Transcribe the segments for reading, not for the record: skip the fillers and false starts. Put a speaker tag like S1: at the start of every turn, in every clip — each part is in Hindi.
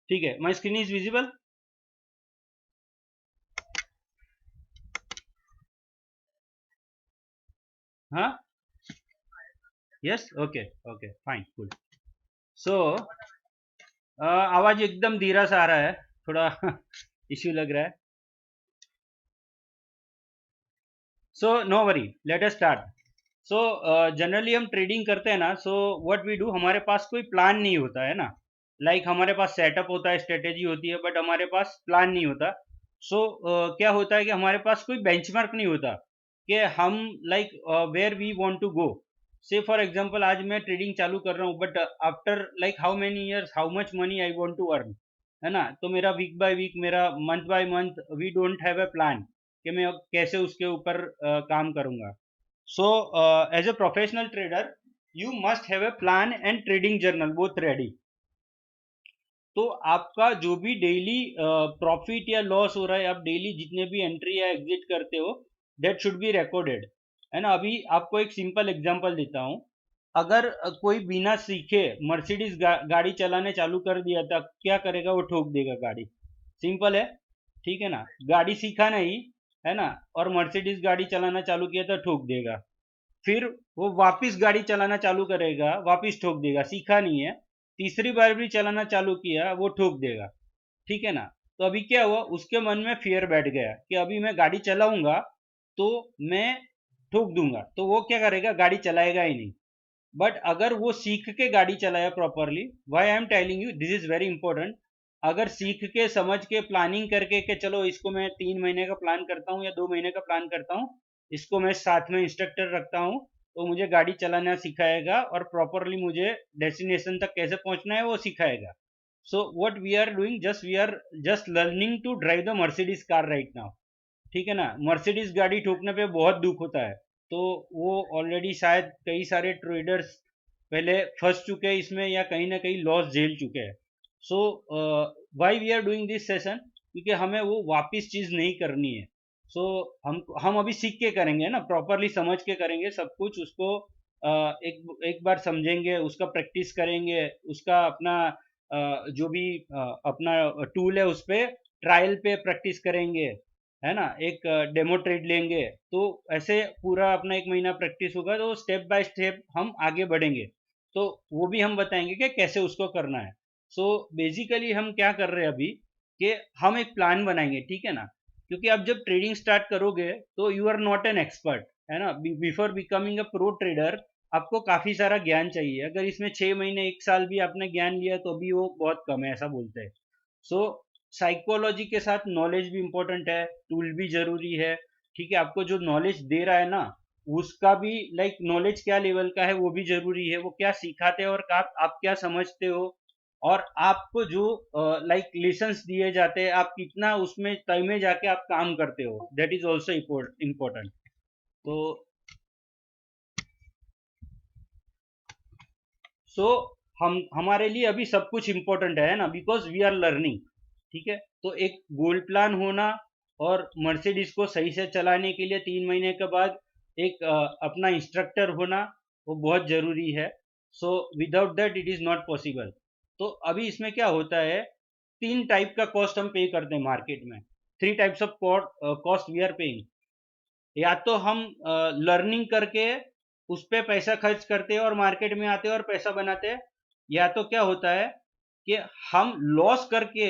S1: ठीक है, माई स्क्रीन इज विजिबल। हाँ, yes, okay okay fine cool. So आवाज एकदम धीरा सा आ रहा है, थोड़ा इश्यू लग रहा है। So no worry, let us start. So generally हम ट्रेडिंग करते हैं ना, सो व्हाट वी डू, हमारे पास कोई प्लान नहीं होता है ना। हमारे पास सेटअप होता है, स्ट्रेटेजी होती है, बट हमारे पास प्लान नहीं होता। सो क्या होता है कि हमारे पास कोई बेंचमार्क नहीं होता कि हम where we want to go. Say for example आज मैं ट्रेडिंग चालू कर रहा हूँ, but after how many years how much money I want to earn, है ना। तो मेरा वीक बाय वीक, मेरा month by month, we don't have a plan कि मैं अब कैसे उसके ऊपर काम करूंगा। So as a professional trader, you must have a plan and trading journal both ready. तो आपका जो भी डेली प्रॉफिट या लॉस हो रहा है, आप डेली जितने भी एंट्री या एग्जिट करते हो, दैट शुड बी रिकॉर्डेड, है ना। अभी आपको एक सिंपल एग्जांपल देता हूँ। अगर कोई बिना सीखे मर्सिडीज गाड़ी चलाने चालू कर दिया था, क्या करेगा? वो ठोक देगा गाड़ी। सिंपल है, ठीक है ना। गाड़ी सीखा नहीं, है ना, और मर्सिडीज गाड़ी चलाना चालू किया तो ठोक देगा। फिर वो वापस गाड़ी चलाना चालू करेगा, वापस ठोक देगा, सीखा नहीं है। तीसरी बार भी चलाना चालू किया, वो ठोक देगा, ठीक है ना। तो अभी क्या हुआ, उसके मन में फियर बैठ गया कि अभी मैं गाड़ी चलाऊंगा तो मैं ठोक दूंगा, तो वो क्या करेगा? गाड़ी चलाएगा ही नहीं। बट अगर वो सीख के गाड़ी चलाया properly, why I am telling you this is very important. अगर सीख के समझ के प्लानिंग करके कि चलो इसको मैं 3 महीने का प्लान करता हूँ या 2 महीने का प्लान करता हूँ, इसको मैं साथ में इंस्ट्रक्टर रखता हूँ, तो मुझे गाड़ी चलाना सिखाएगा और प्रॉपरली मुझे डेस्टिनेशन तक कैसे पहुंचना है वो सिखाएगा। So what we are doing, just we are just learning to drive the Mercedes car right now, ठीक है ना। मर्सिडीज गाड़ी ठोकने पे बहुत दुख होता है। तो वो ऑलरेडी शायद कई सारे ट्रेडर्स पहले फंस चुके हैं इसमें या कहीं ना कहीं लॉस झेल चुके हैं। So why we are doing this session, क्योंकि हमें वो वापिस चीज नहीं करनी है। सो हम अभी सीख के करेंगे ना, प्रॉपरली समझ के करेंगे सब कुछ उसको। एक एक बार समझेंगे, उसका प्रैक्टिस करेंगे, उसका अपना जो भी अपना टूल है उस पे ट्रायल पे प्रैक्टिस करेंगे, है ना। एक डेमो ट्रेड लेंगे, तो ऐसे पूरा अपना 1 महीना प्रैक्टिस होगा, तो स्टेप बाय स्टेप हम आगे बढ़ेंगे। तो वो भी हम बताएंगे कि कैसे उसको करना है। सो बेसिकली हम क्या कर रहे हैं अभी, कि हम एक प्लान बनाएंगे, ठीक है ना। क्योंकि आप जब ट्रेडिंग स्टार्ट करोगे तो you are not an expert, है ना। Before becoming a pro trader आपको काफी सारा ज्ञान चाहिए। अगर इसमें 6 महीने 1 साल भी आपने ज्ञान लिया तो भी वो बहुत कम है, ऐसा बोलते हैं। सो साइकोलॉजी के साथ नॉलेज भी इंपॉर्टेंट है, टूल भी जरूरी है, ठीक है। आपको जो नॉलेज दे रहा है ना, उसका भी नॉलेज क्या लेवल का है वो भी जरूरी है। वो क्या सिखाते हैं और आप क्या समझते हो, और आपको जो लेसन्स दिए जाते हैं, आप कितना उसमें तय में जाके आप काम करते हो, दैट इज ऑल्सो इम्पोर्टेंट। तो सो हम हमारे लिए अभी सब कुछ इम्पोर्टेंट है ना, बिकॉज वी आर लर्निंग, ठीक है। तो एक गोल प्लान होना और मर्सिडीज को सही से चलाने के लिए 3 महीने के बाद एक अपना इंस्ट्रक्टर होना, वो बहुत जरूरी है। So without that it is not possible. तो अभी इसमें क्या होता है, 3 टाइप का कॉस्ट हम पे करते हैं मार्केट में। 3 types of cost we are paying. या तो हम लर्निंग करके उस पे पैसा खर्च करते हैं और मार्केट में आते हैं और पैसा बनाते हैं। या तो क्या होता है कि हम लॉस करके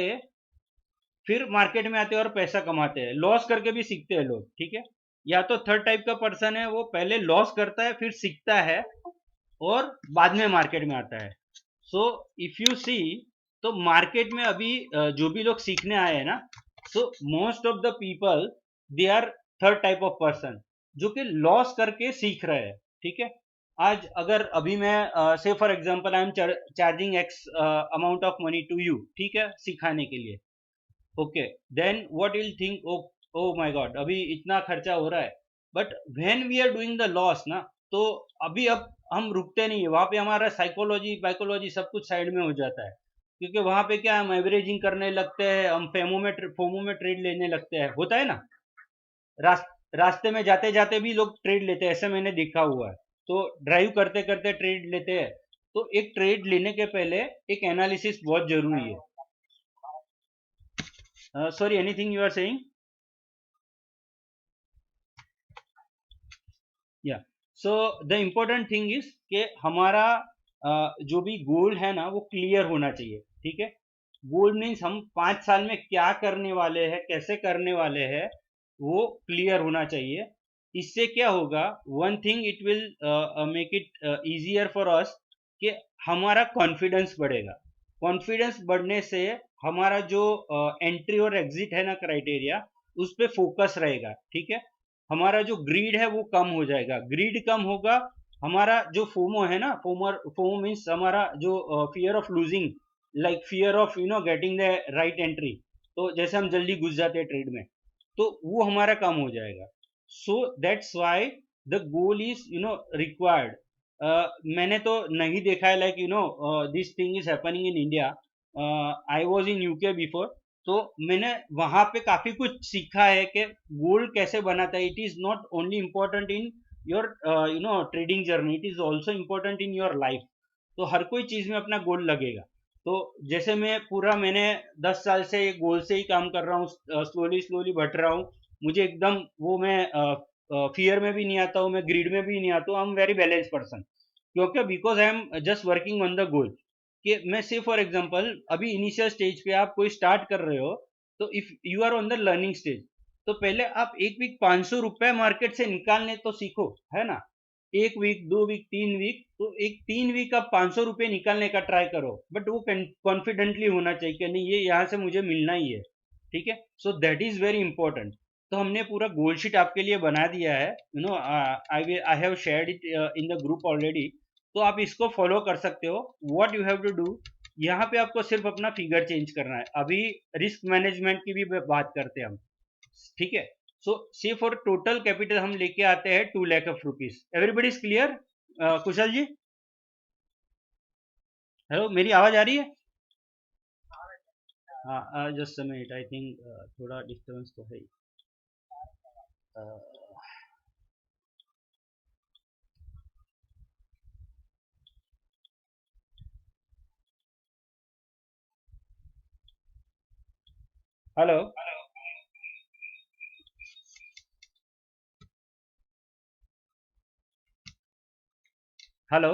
S1: फिर मार्केट में आते हैं और पैसा कमाते हैं, लॉस करके भी सीखते हैं लोग, ठीक है। या तो थर्ड टाइप का पर्सन है, वो पहले लॉस करता है फिर सीखता है और बाद में मार्केट में आता है। सो इफ यू सी, तो मार्केट में अभी जो भी लोग सीखने आए हैं ना, so most of the people they are third type of person, जो कि लॉस करके सीख रहे हैं, ठीक है। आज अगर अभी मैं say for example I am charging X amount of money to you, ठीक है, सिखाने के लिए, okay. Then what will think, oh oh my god, अभी इतना खर्चा हो रहा है। But when we are doing the loss ना, तो अभी अब हम रुकते नहीं है वहां पे, हमारा साइकोलॉजी बाइकोलॉजी सब कुछ साइड में हो जाता है। क्योंकि वहां पे क्या, हम एवरेजिंग करने लगते हैं, हम फोमो में ट्रेड लेने लगते हैं, होता है ना। रास, रास्ते में जाते जाते भी लोग ट्रेड लेते हैं, ऐसा मैंने देखा हुआ है। तो ड्राइव करते करते ट्रेड लेते हैं। तो एक ट्रेड लेने के पहले एक एनालिसिस बहुत जरूरी है। sorry, anything you are saying? या so the important thing is कि हमारा जो भी गोल है ना वो क्लियर होना चाहिए, ठीक है। गोल मीन्स हम 5 साल में क्या करने वाले हैं, कैसे करने वाले हैं, वो क्लियर होना चाहिए। इससे क्या होगा, one thing it will make it easier for us कि हमारा कॉन्फिडेंस बढ़ेगा। कॉन्फिडेंस बढ़ने से हमारा जो एंट्री और एग्जिट है ना क्राइटेरिया, उस पर फोकस रहेगा, ठीक है। हमारा जो ग्रीड है वो कम हो जाएगा, ग्रीड कम होगा। हमारा जो फोमो है ना, फोमो मीन्स हमारा जो fear of losing, like fear of getting the right entry, तो जैसे हम जल्दी घुस जाते हैं ट्रेड में, तो वो हमारा कम हो जाएगा। So that's why the goal is required. मैंने तो नहीं देखा है, like this thing is happening in India. I was in UK before, तो मैंने वहां पे काफी कुछ सीखा है कि गोल कैसे बनाता है। It is not only important in your trading journey, it is also important in your life. तो हर कोई चीज में अपना गोल लगेगा। तो जैसे मैंने 10 साल से गोल से ही काम कर रहा हूँ, स्लोली स्लोली बढ़ रहा हूँ। मुझे एकदम वो मैं फियर में भी नहीं आता हूँ, मैं ग्रीड में भी नहीं आता हूँ। I am very balance person, क्योंकि because I am just working on the goal. कि मैं से फॉर एग्जांपल अभी इनिशियल स्टेज पे आप कोई स्टार्ट कर रहे हो, तो if you are on the learning stage, तो पहले आप एक वीक 500 रुपए मार्केट से निकालने तो सीखो, है ना। एक वीक, 2 वीक, 3 वीक, तो एक 3 वीक आप 500 रुपए निकालने का ट्राई करो, बट वो कॉन्फिडेंटली होना चाहिए कि नहीं, ये यहाँ से मुझे मिलना ही है, ठीक है। So that is very important. तो हमने पूरा गोल शीट आपके लिए बना दिया है, I have shared it in the group already. तो आप इसको फॉलो कर सकते हो। What you have to do, यहाँ पे आपको सिर्फ अपना फिगर चेंज करना है। अभी रिस्क मैनेजमेंट की भी बात करते हैं हम, ठीक है। सो से फॉर टोटल कैपिटल हम लेके आते हैं 2 lakh of rupees. Everybody is clear? Kushal ji, hello, मेरी आवाज आ रही है? हाँ, just a minute, I think थोड़ा डिस्टर्बेंस तो है ही। Hello, hello.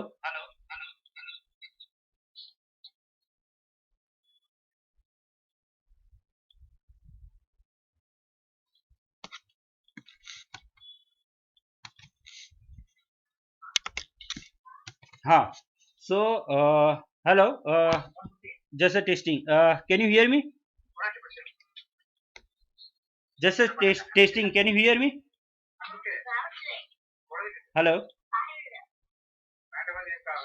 S1: हाँ, so hello, just a testing, can you hear me? Just a testing, can you hear me? Hello,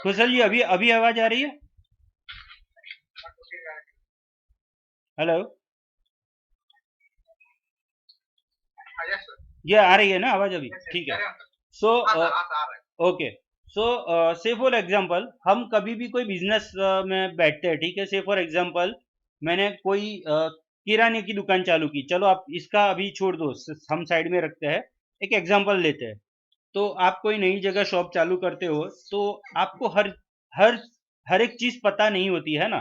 S1: Kushal ji, अभी अभी आवाज आ रही है? हेलो, ये आ रही है ना आवाज अभी? ठीक है। सो ओके, सो से फॉर एग्जांपल हम कभी भी कोई बिजनेस में बैठते हैं, ठीक है। से फॉर एग्जांपल मैंने कोई किराने की दुकान चालू की, चलो आप इसका अभी छोड़ दो, हम साइड में रखते हैं। एक एग्जांपल लेते हैं। तो आप कोई नई जगह शॉप चालू करते हो, तो आपको हर हर हर एक चीज पता नहीं होती है ना।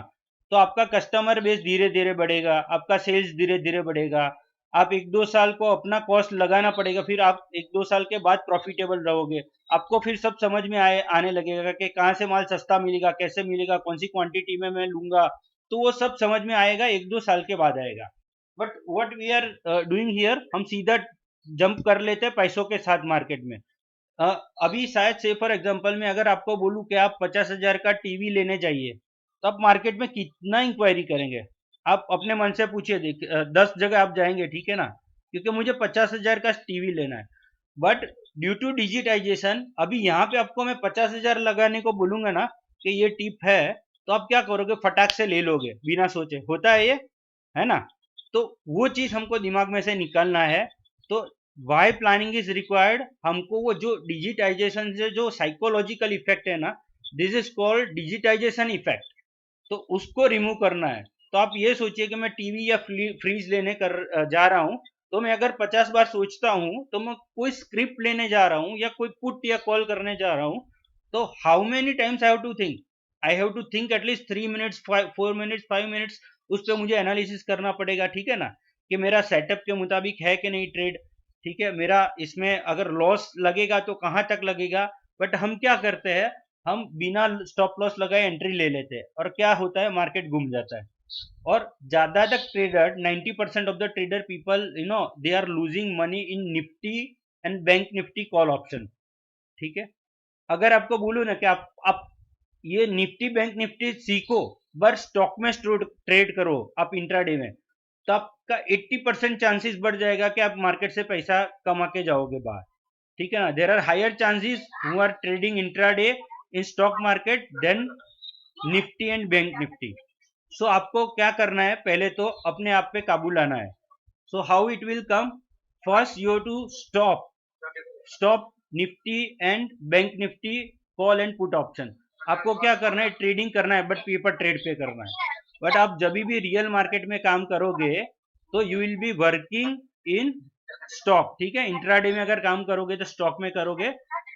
S1: तो आपका कस्टमर बेस धीरे धीरे बढ़ेगा, आपका सेल्स धीरे धीरे बढ़ेगा। आप 1-2 साल को अपना कॉस्ट लगाना पड़ेगा, फिर आप 1-2 साल के बाद प्रॉफिटेबल रहोगे। आपको फिर सब समझ में आने लगेगा कि कहाँ से माल सस्ता मिलेगा, कैसे मिलेगा, कौन सी क्वांटिटी में मैं लूंगा। तो वो सब समझ में आएगा, 1-2 साल के बाद आएगा। But what we are doing here, हम सीधा जंप कर लेते हैं पैसों के साथ मार्केट में। अ, अभी शायद से फॉर एग्जांपल मैं अगर आपको बोलूं कि आप 50,000 का टीवी लेने चाहिए, तो आप मार्केट में कितना इंक्वायरी करेंगे? आप अपने मन से पूछिए, 10 जगह आप जाएंगे, ठीक है ना, क्योंकि मुझे 50,000 का टीवी लेना है। बट ड्यू टू डिजिटाइजेशन, अभी यहाँ पे आपको मैं 50,000 लगाने को बोलूंगा ना कि ये टिप है, तो आप क्या करोगे, फटाक से ले लोगे बिना सोचे। होता है ये, है ना। तो वो चीज हमको दिमाग में से निकालना है। तो वाई प्लानिंग इज रिक्वायर्ड, हमको वो जो डिजिटाइजेशन से जो साइकोलॉजिकल इफेक्ट है ना, this is called digitization effect. तो उसको रिमूव करना है। तो आप ये सोचिए कि मैं टीवी या फ्रीज लेने जा रहा हूँ, तो मैं अगर 50 बार सोचता हूँ, तो मैं कोई स्क्रिप्ट लेने जा रहा हूँ या कोई पुट या कॉल करने जा रहा हूँ, तो how many times I have to think? I have to think at least 3 minutes, 4 minutes, 5 minutes. उस पर मुझे एनालिसिस करना पड़ेगा, ठीक है ना। कि मेरा सेटअप के मुताबिक है कि नहीं ट्रेड, ठीक है, मेरा इसमें अगर लॉस लगेगा तो कहाँ तक लगेगा। बट हम क्या करते हैं, हम बिना स्टॉप लॉस लगाए एंट्री ले लेते हैं और क्या होता है, मार्केट घूम जाता है। और ज्यादातर trader 90% of the trader people they are losing money in Nifty and bank Nifty call option, ठीक है। अगर आपको बोलूं ना कि आप ये निफ्टी बैंक निफ्टी सीखो, पर स्टॉक में ट्रेड करो आप इंट्राडे में, तो आपका 80% चांसेस बढ़ जाएगा कि आप मार्केट से पैसा कमा के जाओगे बाहर, ठीक है ना। There are higher chances who are trading intraday in stock market then Nifty and bank Nifty. So आपको क्या करना है, पहले तो अपने आप पे काबू लाना है। So how it will come, first you to stop Nifty and bank Nifty call and put option. आपको क्या करना है, ट्रेडिंग करना है, बट पेपर ट्रेड पे करना है। बट आप जब भी रियल मार्केट में काम करोगे तो you will be working in stock, ठीक है। इंट्राडे में अगर काम करोगे तो स्टॉक में करोगे,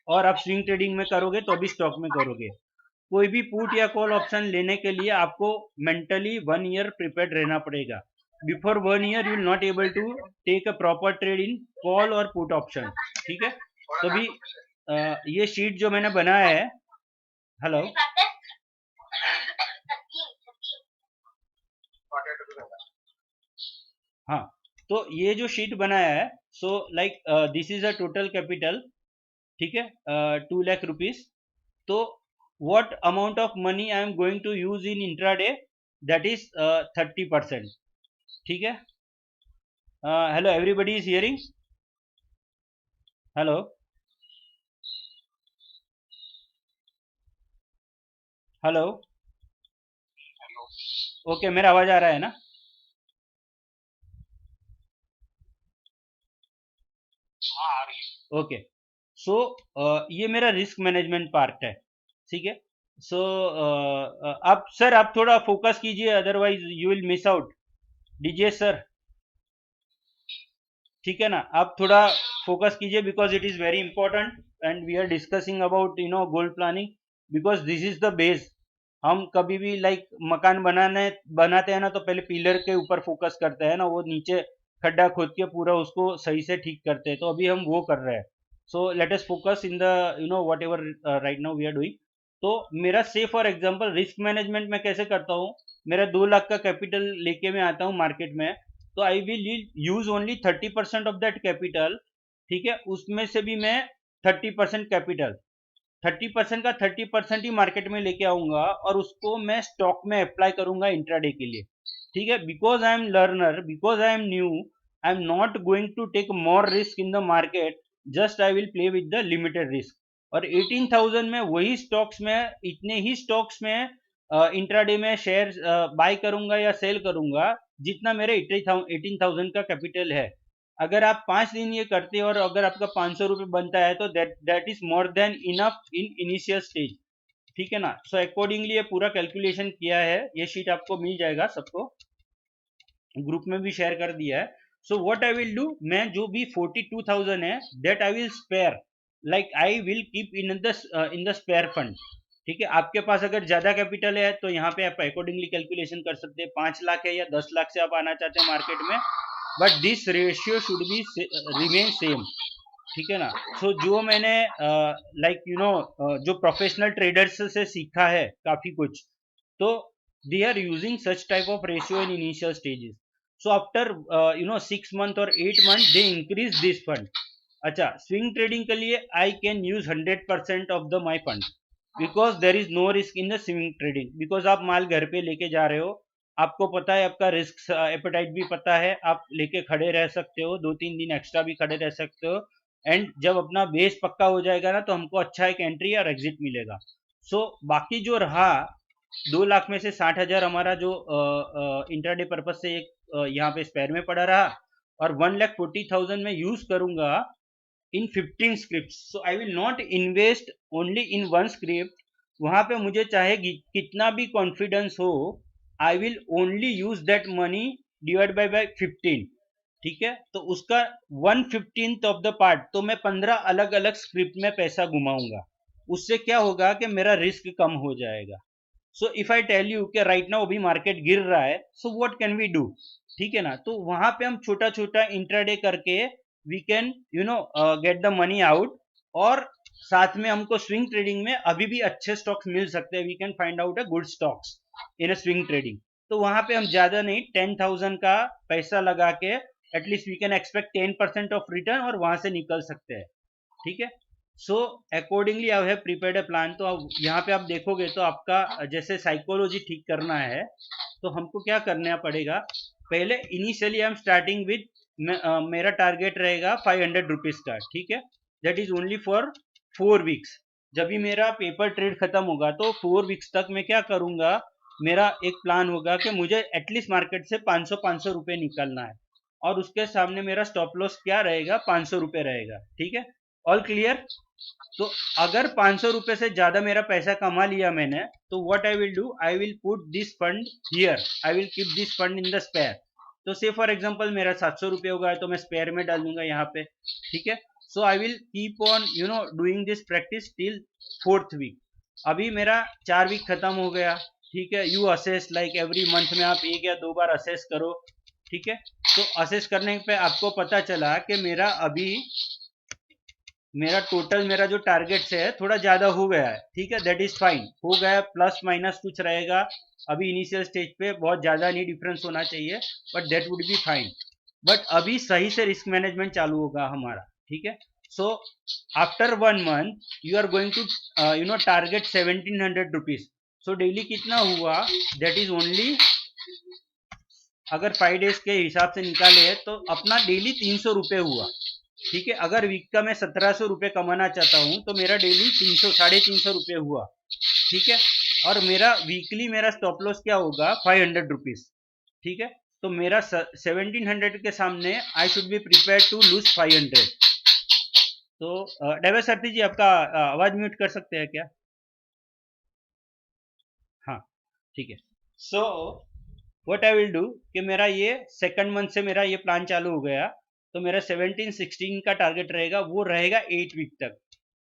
S1: और आप स्विंग ट्रेडिंग में करोगे तो भी स्टॉक में करोगे। कोई भी पुट या कॉल ऑप्शन लेने के लिए आपको मेंटली 1 ईयर प्रिपेयर्ड रहना पड़ेगा। Before 1 year you will not able to take a proper trade in call और पुट ऑप्शन, ठीक है। तो भी ये शीट जो मैंने बनाया है, हेलो, हाँ, तो ये जो शीट बनाया है, so like this is a total capital, ठीक है, 2 लाख रुपीज। तो what amount of money I am going to use in intraday, that is 30%, ठीक है। Hello everybody is hearing, hello, hello, okay, मेरा आवाज आ रहा है ना। ओके, सो ये मेरा रिस्क मैनेजमेंट पार्ट है, ठीक है। सो आप सर, आप थोड़ा फोकस कीजिए, otherwise you will miss out. DJ sir, ठीक है ना, आप थोड़ा फोकस कीजिए, because it is very important and we are discussing about gold planning, because this is the base. हम कभी भी लाइक मकान बनाते हैं ना, तो पहले पिलर के ऊपर फोकस करते हैं ना, वो नीचे खड्डा खोद के पूरा उसको सही से ठीक करते हैं, तो अभी हम वो कर रहे हैं। So let us focus in the whatever right now we are doing. तो मेरा से फॉर एग्जांपल रिस्क मैनेजमेंट मैं कैसे करता हूँ, मेरा 2 लाख का कैपिटल लेके मैं आता हूँ मार्केट में, तो I will use only 30% of that capital, ठीक है। उसमें से भी मैं 30% कैपिटल, 30% का 30% ही मार्केट में लेके आऊंगा और उसको मैं स्टॉक में अप्लाई करूंगा इंट्राडे के लिए, ठीक है। Because I am learner, because I am new, I am not going to take more risk in the market, just I will play with the limited risk. और 18,000 में वही स्टॉक्स में, इतने ही स्टॉक्स में इंट्राडे में शेयर बाय करूंगा या सेल करूंगा जितना मेरे 18,000 का कैपिटल है। अगर आप 5 दिन ये करते हो और अगर आपका 500 रुपये बनता है, तो that is more than enough in initial stage, ठीक है ना। सो अकॉर्डिंगली ये पूरा कैलकुलेशन किया है, ये शीट आपको मिल जाएगा, सबको ग्रुप में भी शेयर कर दिया है। So what I will do, मैं जो भी 42,000 है, that I will spare, like I will keep in the spare fund, ठीक है। आपके पास अगर ज्यादा कैपिटल है तो यहाँ पे आप अकॉर्डिंगली कैलकुलेशन कर सकते हैं, 5 लाख है या 10 लाख से आप आना चाहते हैं मार्केट में, but this ratio should be remain same, ठीक है ना। सो जो मैंने लाइक जो प्रोफेशनल ट्रेडर्स से सीखा है काफी कुछ, तो they are using such type of ratio in initial stages. So after 6 month और 8 month they increase this fund. अच्छा, स्विंग ट्रेडिंग के लिए I can use 100% of the my fund, because there is no risk in the swing trading, because आप माल घर पे लेके जा रहे हो, आपको पता है, आपका रिस्क एपेटाइट भी पता है, आप लेके खड़े रह सकते हो, 2-3 दिन एक्स्ट्रा भी खड़े रह सकते हो, एंड जब अपना बेस पक्का हो जाएगा ना, तो हमको अच्छा एक एंट्री और एग्जिट मिलेगा। सो बाकी जो रहा 2 लाख में से 60,000 हमारा जो इंटरडे पर्पज से एक यहाँ पे स्पेयर में पड़ा रहा, और 1,40,000 में यूज करूंगा इन 15 script. So I will not invest only in one script, वहां पे मुझे चाहे कितना भी कॉन्फिडेंस हो, I will only use that money divide by 15, ठीक है। तो उसका 1/15 ऑफ द पार्ट, तो मैं 15 अलग अलग स्क्रिप्ट में पैसा घुमाऊंगा, उससे क्या होगा कि मेरा रिस्क कम हो जाएगा। So if I tell you कि राइट नाउ अभी मार्केट गिर रहा है, so what can we do, ठीक है ना। तो वहां पे हम छोटा छोटा इंट्राडे करके we can get the money out, और साथ में हमको स्विंग ट्रेडिंग में अभी भी अच्छे स्टॉक्स मिल सकते हैं, we can find out a good stocks in a swing trading. तो वहां पे हम ज्यादा नहीं 10,000 का पैसा लगा के at least we can expect 10% of return, और वहां से निकल सकते हैं, ठीक है। So accordingly I have prepared a plan. तो अब यहाँ पे आप देखोगे तो आपका जैसे साइकोलॉजी ठीक करना है, तो हमको क्या करना पड़ेगा, पहले initially I am starting with, मेरा टारगेट रहेगा 500 रुपीज का, ठीक है। That is only for 4 weeks. जब भी मेरा पेपर ट्रेड खत्म होगा तो 4 वीक्स तक मैं क्या करूंगा, मेरा एक प्लान होगा कि मुझे एटलीस्ट मार्केट से 500 रुपए निकलना है, और उसके सामने मेरा स्टॉप लॉस क्या रहेगा, 500 रुपए रहेगा, ठीक है। All clear. तो अगर 500 रुपए से ज्यादा मेरा पैसा कमा लिया मैंने, तो what I will do, I will put this fund here, I will keep this fund in the spare. तो से फॉर एग्जांपल मेरा 700 रुपये होगा तो मैं स्पेयर में डाल दूंगा यहाँ पे, ठीक है। So I will keep on doing this practice till 4th week. अभी मेरा 4 वीक खत्म हो गया, ठीक है। You assess like every month में आप 1 या 2 बार असेस करो, ठीक है। तो असेस करने पे आपको पता चला कि मेरा टोटल मेरा जो टारगेट है थोड़ा ज्यादा हो गया है, ठीक है। दैट इज फाइन, हो गया, प्लस माइनस कुछ रहेगा, अभी इनिशियल स्टेज पे बहुत ज्यादा नहीं डिफरेंस होना चाहिए, but that would be fine. But अभी सही से रिस्क मैनेजमेंट चालू होगा हमारा, ठीक है। So after 1 month you are going to target 1700 rupees. So daily कितना हुआ, दैट इज ओनली, अगर 5 डेज के हिसाब से निकाले तो अपना डेली 300 रुपये हुआ, ठीक है। अगर वीक का मैं 1700 रुपये कमाना चाहता हूँ तो मेरा डेली 300 350 रुपये हुआ, ठीक है। और मेरा वीकली मेरा स्टॉप लॉस क्या होगा, 500 रुपीज, ठीक है। तो मेरा 1700 के सामने I should be prepare to lose 500। तो डायवर्सिटी जी आपका आवाज म्यूट कर सकते हैं क्या? हाँ, ठीक है। So what I will do कि मेरा ये सेकंड मंथ से मेरा ये प्लान चालू हो गया, तो मेरा 17-16 का टारगेट रहेगा, वो रहेगा 8 वीक तक,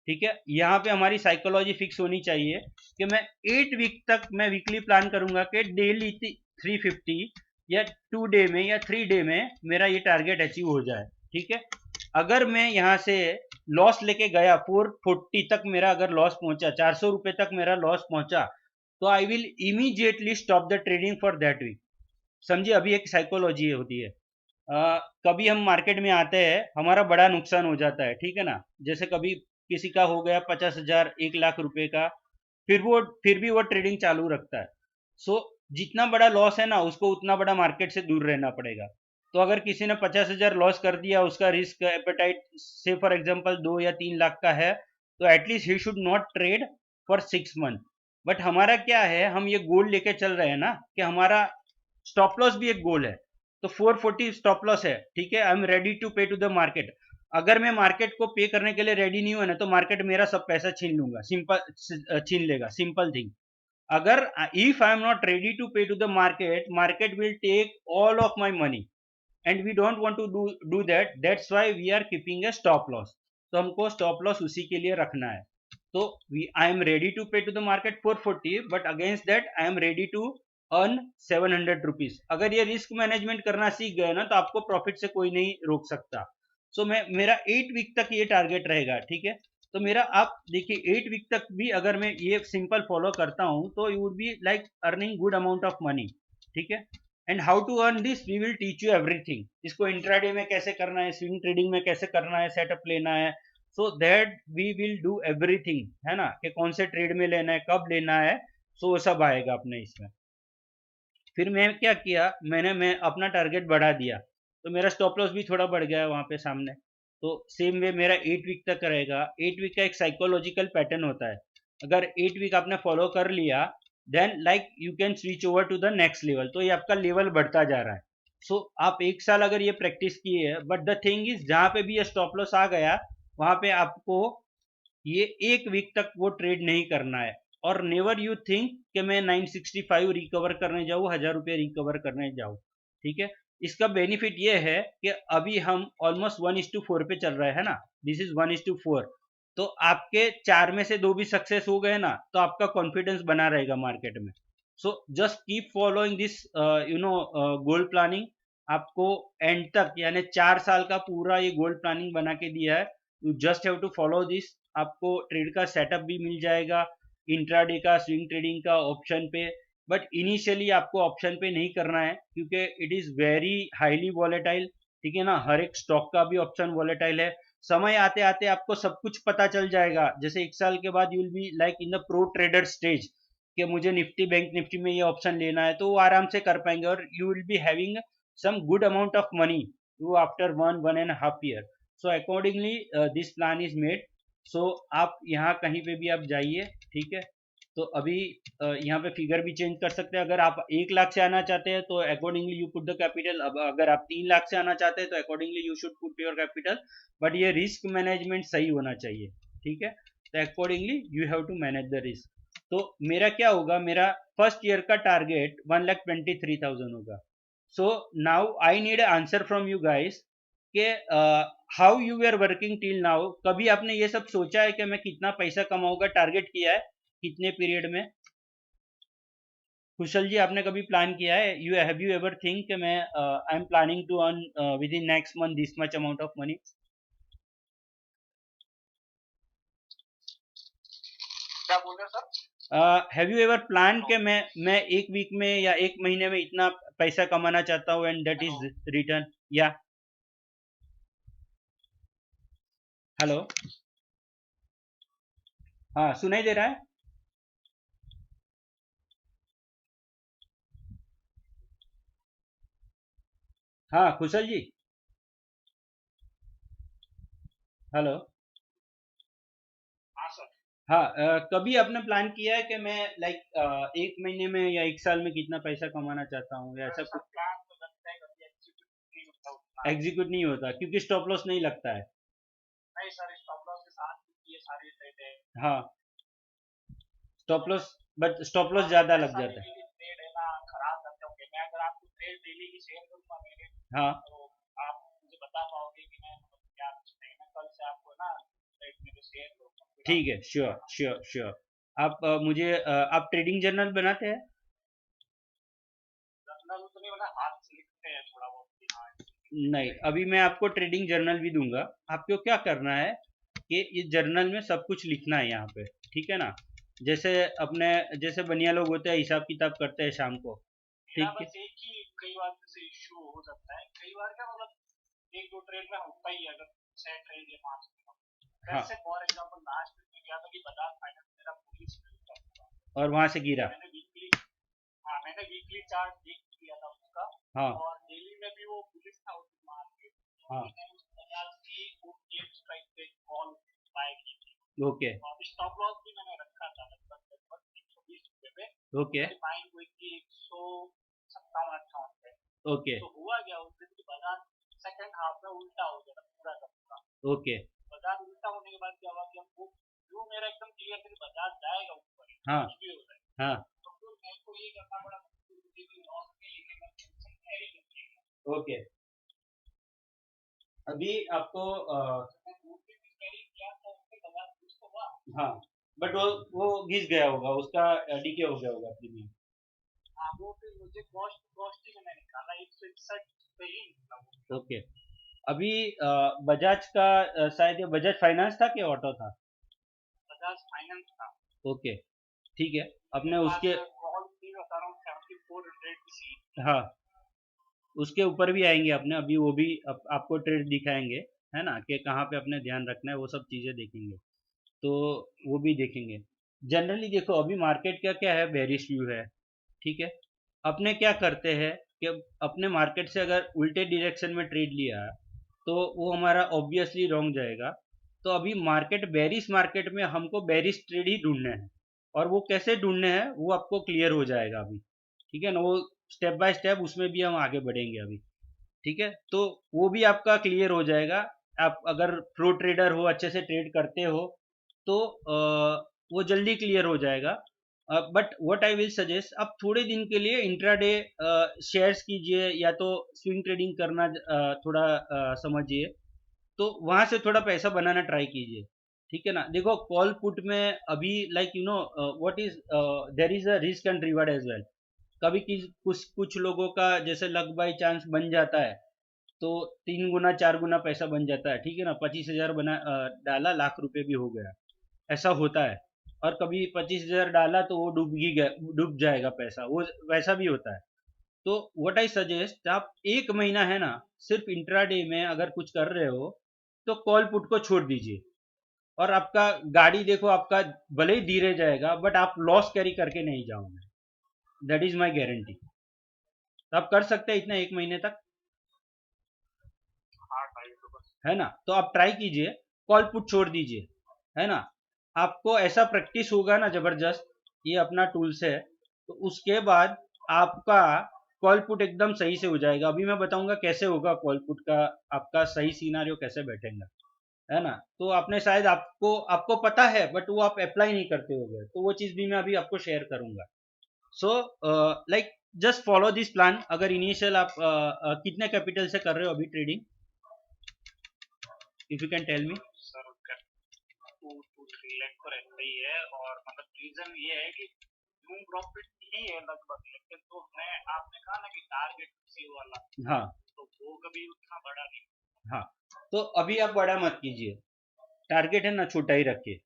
S1: ठीक है। यहाँ पे हमारी साइकोलॉजी फिक्स होनी चाहिए कि मैं 8 वीक तक मैं वीकली प्लान करूंगा कि डेली 350 या 2 डे में या 3 डे में मेरा ये टारगेट अचीव हो जाए, ठीक है। अगर मैं यहाँ से लॉस लेके गया 440 तक, मेरा अगर लॉस पहुंचा, 400 रुपये तक मेरा लॉस पहुंचा, तो I will immediately stop the trading for that week. समझिए, अभी एक साइकोलॉजी होती है। कभी हम मार्केट में आते हैं, हमारा बड़ा नुकसान हो जाता है, ठीक है ना। जैसे कभी किसी का हो गया 50,000 1 लाख रुपए का, फिर भी वो ट्रेडिंग चालू रखता है। सो जितना बड़ा लॉस है ना, उसको उतना बड़ा मार्केट से दूर रहना पड़ेगा। तो अगर किसी ने 50,000 लॉस कर दिया, उसका रिस्क एपेटाइट से फॉर एग्जांपल 2 या 3 लाख का है, तो at least he should not trade for 6 month. But हमारा क्या है, हम ये गोल लेके चल रहे हैं ना कि हमारा स्टॉप लॉस भी एक गोल है। तो 440 स्टॉप लॉस है, ठीक है। आई am ready to pay to the market. अगर मैं मार्केट को पे करने के लिए रेडी नहीं हुआ ना, तो मार्केट मेरा सब पैसा छीन लूंगा, सिंपल छीन लेगा, सिंपल थिंग। अगर if I am not ready to pay to the market, market will take all of my money, and we don't want to do that. That's why we are keeping a stop loss. तो हमको स्टॉप लॉस उसी के लिए रखना है। तो I am ready to pay to the market 440, but against that I am ready to earn 700 rupees. अगर ये रिस्क मैनेजमेंट करना सीख गए ना, तो आपको प्रॉफिट से कोई नहीं रोक सकता। सो मैं मेरा 8 वीक तक ये टारगेट रहेगा, ठीक है। तो मेरा आप देखिए 8 वीक तक भी अगर मैं ये सिंपल फॉलो करता हूँ, तो you would be like earning good amount of money, ठीक है। And how to earn this, we will teach you everything. इसको इंट्राडे में कैसे करना है, स्विंग ट्रेडिंग में कैसे करना है, सेटअप लेना है, so that we will do everything, है ना, कि कौन से ट्रेड में लेना है, कब लेना है। सो वो सब आएगा अपने इसमें। फिर मैं क्या किया, मैं अपना टारगेट बढ़ा दिया, तो मेरा स्टॉप लॉस भी थोड़ा बढ़ गया वहां पे सामने। तो सेम वे मेरा 8 वीक तक रहेगा। 8 वीक का एक साइकोलॉजिकल पैटर्न होता है। अगर 8 वीक आपने फॉलो कर लिया, then like you can switch over to the next level. तो ये आपका लेवल बढ़ता जा रहा है। सो आप 1 साल अगर ये प्रैक्टिस किए है, बट द थिंग इज जहाँ पे भी ये स्टॉप लॉस आ गया, वहां पे आपको ये 1 वीक तक वो ट्रेड नहीं करना है। और नेवर यू थिंक कि मैं 965 रिकवर करने जाऊँ, 1000 रुपये रिकवर करने जाऊँ, ठीक है। इसका बेनिफिट ये है कि अभी हम ऑलमोस्ट 1:4 पे चल रहे हैं ना, दिस इज 1:4। तो आपके 4 में से 2 भी सक्सेस हो गए ना, तो आपका कॉन्फिडेंस बना रहेगा मार्केट में। So just keep following this gold planning. आपको एंड तक यानी 4 साल का पूरा ये गोल्ड प्लानिंग बना के दिया है। You just have to follow this. आपको ट्रेड का सेटअप भी मिल जाएगा, इंट्राडे का, स्विंग ट्रेडिंग का, ऑप्शन पे। बट इनिशियली आपको ऑप्शन पे नहीं करना है, क्योंकि it is very highly volatile. ठीक है ना, हर एक स्टॉक का भी ऑप्शन वॉलेटाइल है। समय आते आते आपको सब कुछ पता चल जाएगा। जैसे 1 साल के बाद you will be like in the pro trader stage, कि मुझे निफ्टी, बैंक निफ्टी में ये ऑप्शन लेना है, तो वो आराम से कर पाएंगे। और you will be having some good amount of money you after 1.5 year. So accordingly this plan is made. So आप यहाँ कहीं पे भी आप जाइए, ठीक है। तो अभी यहाँ पे फिगर भी चेंज कर सकते हैं। अगर आप 1 लाख से आना चाहते हैं तो accordingly you put the capital. अब अगर आप 3 लाख से आना चाहते हैं तो accordingly you should put your capital. But ये रिस्क मैनेजमेंट सही होना चाहिए, ठीक है। तो accordingly you have to manage the risk. तो मेरा क्या होगा, मेरा फर्स्ट ईयर का टारगेट 1,23,000 होगा। So now I need answer from you guys कि how you are working till now. कभी आपने ये सब सोचा है कि मैं कितना पैसा कमाऊंगा, टारगेट किया है कितने पीरियड में? कुशल जी, आपने कभी प्लान किया है? You have you ever think कि मैं I am planning to earn within next month this much amount of money? क्या बोल रहे हैं sir? Have you ever plan कि मैं एक वीक में या एक महीने में इतना पैसा कमाना चाहता हूँ एंड दैट इज रिटर्न? या हेलो, हाँ सुनाई दे रहा है? हाँ कुशल जी, हेलो। हाँ कभी आपने प्लान किया है कि मैं लाइक एक महीने में या 1 साल में कितना पैसा कमाना चाहता हूँ, या ऐसा कुछ? प्लान तो लगता है कभी एग्जीक्यूट नहीं होता क्योंकि स्टॉप लॉस नहीं लगता है। नहीं सर, स्टॉप लॉस के साथ ये सारे ट्रेड है। हाँ, stop loss, but stop loss ज्यादा लग जाता है। ट्रेड है ना, खराब करते होंगे। मैं अगर आपको ट्रेड डेली की शेयर करूंगा मेरे, हाँ, तो आप मुझे बता पाओगे कि मैं क्या कुछ नहीं। मैं कल से आपको ना ट्रेड में शेयर करूंगा। ठीक है, श्योर श्योर श्योर। आप मुझे आप ट्रेडिंग जर्नल बनाते हैं? जर्नल तो नहीं बना, हाथ से लिखते हैं थोड़ा बहुत। हाँ, नहीं, अभी मैं आपको ट्रेडिंग जर्नल भी दूंगा। आपको क्या करना है कि इस जर्नल में सब कुछ लिखना है यहाँ पे, ठीक है ना। जैसे अपने जैसे बनिया लोग होते हैं, हिसाब किताब करते हैं शाम को, ठीक है। बस एक ही कई बार जैसे इशू हो सकता है, कई बार क्या मतलब एक दो ट्रेड में होता ही है। अगर 6 ट्रेड या 5, हाँ, जैसे फॉर एग्जांपल लास्ट में गया था कि बजाज फाइनेंस मेरा पुलिस और वहां से गिरा। मैंने वीकली, हाँ मैंने वीकली चार्ट देख लिया था उसका। हाँ, और डेली में भी वो पुलिस था उस मार के। हाँ, बजाज की वो गेम स्ट्राइक पे कॉल बाय की थी। ओके, और स्टॉप लॉस भी मैंने रखा था लगभग लगभग 120 रुपए पे। ओके, बाइंग हुई थी 157-58 पे। ओके, तो हुआ क्या उस दिन की बजाज सेकंड हाफ में उल्टा हो गया पूरा का पूरा। ओके, बजाज उल्टा होने के बाद क्या हुआ कि हमको जो मेरा एकदम क्लियर था कि बजाज जाएगा ऊपर, हाँ कुछ भी हो जाए, हाँ, तो फिर मेरे को ये करना पड़ा कि लॉस के लिए मैं टेंशन कैरी करती हूँ। ओके, अभी आपको कैरी किया तो उसके बजाज कुछ तो हुआ, हाँ, बट वो घिस गया होगा, उसका डीके हो गया होगा प्रीमियम। हाँ, वो फिर मुझे कॉस्ट कॉस्ट ही मैंने निकाला 161 पे ही निकला। ओके, अभी बजाज का शायद ये बजाज फाइनेंस था कि ऑटो था? बजाज फाइनेंस था। ओके, ठीक है। अपने उसके कॉल भी बता रहा हूँ 7400 की सी, हाँ, उसके ऊपर भी आएंगे अपने, अभी वो भी आपको ट्रेड दिखाएंगे, है ना, कि कहाँ पे अपने ध्यान रखना है, वो सब चीज़ें देखेंगे। तो वो भी देखेंगे। जनरली देखो अभी मार्केट का क्या है, बेरिश व्यू है, ठीक है। अपने क्या करते हैं कि अपने मार्केट से अगर उल्टे डायरेक्शन में ट्रेड लिया तो वो हमारा ऑब्वियसली रॉन्ग जाएगा। तो अभी मार्केट बेरिश मार्केट में हमको बेरिश ट्रेड ही ढूंढने हैं। और वो कैसे ढूंढने हैं वो आपको क्लियर हो जाएगा अभी, ठीक है ना। वो स्टेप बाय स्टेप उसमें भी हम आगे बढ़ेंगे अभी, ठीक है। तो वो भी आपका क्लियर हो जाएगा। आप अगर प्रो ट्रेडर हो, अच्छे से ट्रेड करते हो, तो वो जल्दी क्लियर हो जाएगा। But what I will suggest, आप थोड़े दिन के लिए इंट्राडे शेयर्स कीजिए, या तो स्विंग ट्रेडिंग करना थोड़ा समझिए। तो वहां से थोड़ा पैसा बनाना ट्राई कीजिए, ठीक है ना। देखो कॉल पुट में अभी like you know what is there is a risk and reward as well. कभी कुछ कुछ लोगों का जैसे लक बाई चांस बन जाता है, तो 3 गुना 4 गुना पैसा बन जाता है, ठीक है ना। 25,000 डाला, लाख रुपए भी हो गया, ऐसा होता है। और कभी 25,000 डाला तो वो डूब जाएगा पैसा, वो वैसा भी होता है। तो व्हाट आई सजेस्ट, आप 1 महीना है ना, सिर्फ इंट्राडे में अगर कुछ कर रहे हो तो कॉल पुट को छोड़ दीजिए। और आपका गाड़ी देखो, आपका भले ही धीरे जाएगा बट आप लॉस कैरी करके नहीं जाओगे, दैट इज माई गारंटी। तो आप कर सकते हैं इतना 1 महीने तक, है ना। तो आप ट्राई कीजिए, कॉल पुट छोड़ दीजिए, है ना। आपको ऐसा प्रैक्टिस होगा ना जबरदस्त, ये अपना टूल्स है, तो उसके बाद आपका कॉल पुट एकदम सही से हो जाएगा। अभी मैं बताऊंगा कैसे होगा कॉल पुट का, आपका सही सीनारियो कैसे बैठेगा, है ना। तो आपने शायद आपको आपको पता है बट वो आप अप्लाई नहीं करते होगे, तो वो चीज़ भी मैं अभी आपको शेयर करूंगा। So like just follow this plan. अगर इनिशियल आप कितने कैपिटल से कर रहे हो अभी trading, if you can tell me.
S2: Sir 2 to 3 lakh तो रहता ही है, और मतलब रीजन ये है कि न्यू प्रॉफिट ही है लगभग, लेकिन तो मैं आपने कहा ना कि टारगेट सी वाला,
S1: हाँ
S2: तो वो कभी उतना बड़ा नहीं।
S1: हाँ, तो अभी आप बड़ा मत कीजिए, टारगेट है ना छोटा ही रखिए।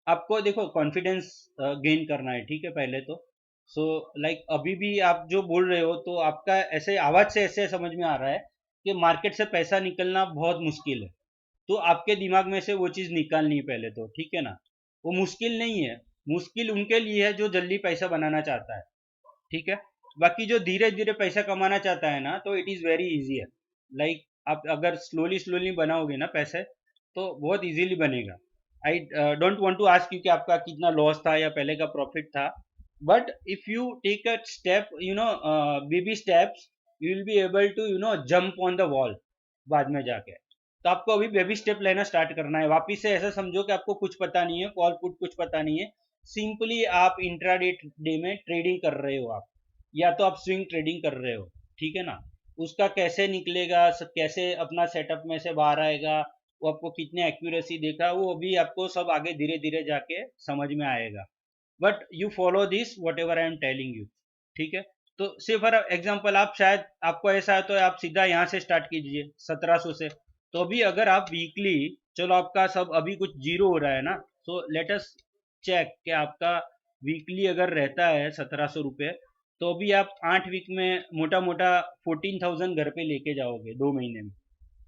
S1: आपको देखो कॉन्फिडेंस गेन करना है, ठीक है, पहले तो। सो लाइक अभी भी आप जो बोल रहे हो, तो आपका ऐसे आवाज से ऐसे समझ में आ रहा है कि मार्केट से पैसा निकलना बहुत मुश्किल है। तो आपके दिमाग में से वो चीज़ निकालनी है पहले तो, ठीक है ना। वो मुश्किल नहीं है, मुश्किल उनके लिए है जो जल्दी पैसा बनाना चाहता है, ठीक है। बाकी जो धीरे धीरे पैसा कमाना चाहता है ना, तो इट इज़ वेरी इजी है। लाइक आप अगर स्लोली स्लोली बनाओगे ना पैसे, तो बहुत इजीली बनेगा। I don't want to ask you कि आपका कितना लॉस था या पहले का प्रॉफिट था, but if you take a step, you know, baby steps, you will be able to you know jump on the wall बाद में जाके। तो आपको अभी बेबी स्टेप लेना स्टार्ट करना है। वापिस से ऐसा समझो कि आपको कुछ पता नहीं है, कॉल पुट कुछ पता नहीं है, सिंपली आप इंट्राडे डे में ट्रेडिंग कर रहे हो आप, या तो आप स्विंग ट्रेडिंग कर रहे हो, ठीक है ना। उसका कैसे निकलेगा, कैसे अपना सेटअप में से बाहर आएगा, वो आपको कितने एक्यूरेसी देखा, वो अभी आपको सब आगे धीरे धीरे जाके समझ में आएगा। But you follow this what ever I am telling you, ठीक है। तो से फॉर एग्जाम्पल, आप शायद आपको ऐसा है तो आप सीधा यहाँ से स्टार्ट कीजिए 1700 से। तो अभी अगर आप वीकली, चलो आपका सब अभी कुछ जीरो हो रहा है ना, सो लेट अस चेक कि आपका वीकली अगर रहता है 1700 रुपये, तो अभी आप 8 वीक में मोटा मोटा 14,000 घर पे लेके जाओगे 2 महीने में।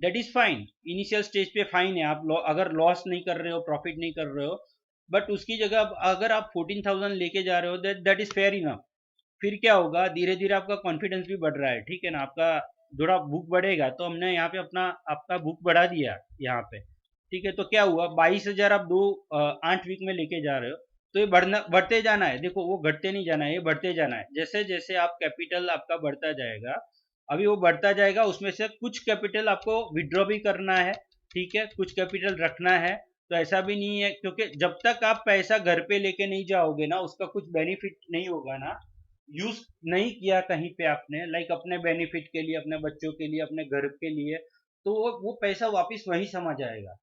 S1: That is fine, initial stage पे फाइन है। आप अगर लॉस नहीं कर रहे हो, प्रॉफिट नहीं कर रहे हो, बट उसकी जगह अगर आप 14,000 लेके जा रहे हो, that that is fair enough. फिर क्या होगा, धीरे धीरे आपका कॉन्फिडेंस भी बढ़ रहा है, ठीक है ना। आपका थोड़ा बुक बढ़ेगा, तो हमने यहाँ पे अपना आपका बुक बढ़ा दिया यहाँ पे, ठीक है। तो क्या हुआ, 22,000 आप 8 वीक में लेके जा रहे हो, तो ये बढ़ते जाना है। देखो वो घटते नहीं जाना है, ये बढ़ते जाना है। जैसे जैसे आप कैपिटल आपका बढ़ता जाएगा, अभी वो बढ़ता जाएगा, उसमें से कुछ कैपिटल आपको विड्रॉ भी करना है, ठीक है, कुछ कैपिटल रखना है। तो ऐसा भी नहीं है, क्योंकि जब तक आप पैसा घर पे लेके नहीं जाओगे ना, उसका कुछ बेनिफिट नहीं होगा ना, यूज नहीं किया कहीं पे आपने, लाइक अपने बेनिफिट के लिए, अपने बच्चों के लिए, अपने घर के लिए, तो वो पैसा वापस वही समा जाएगा।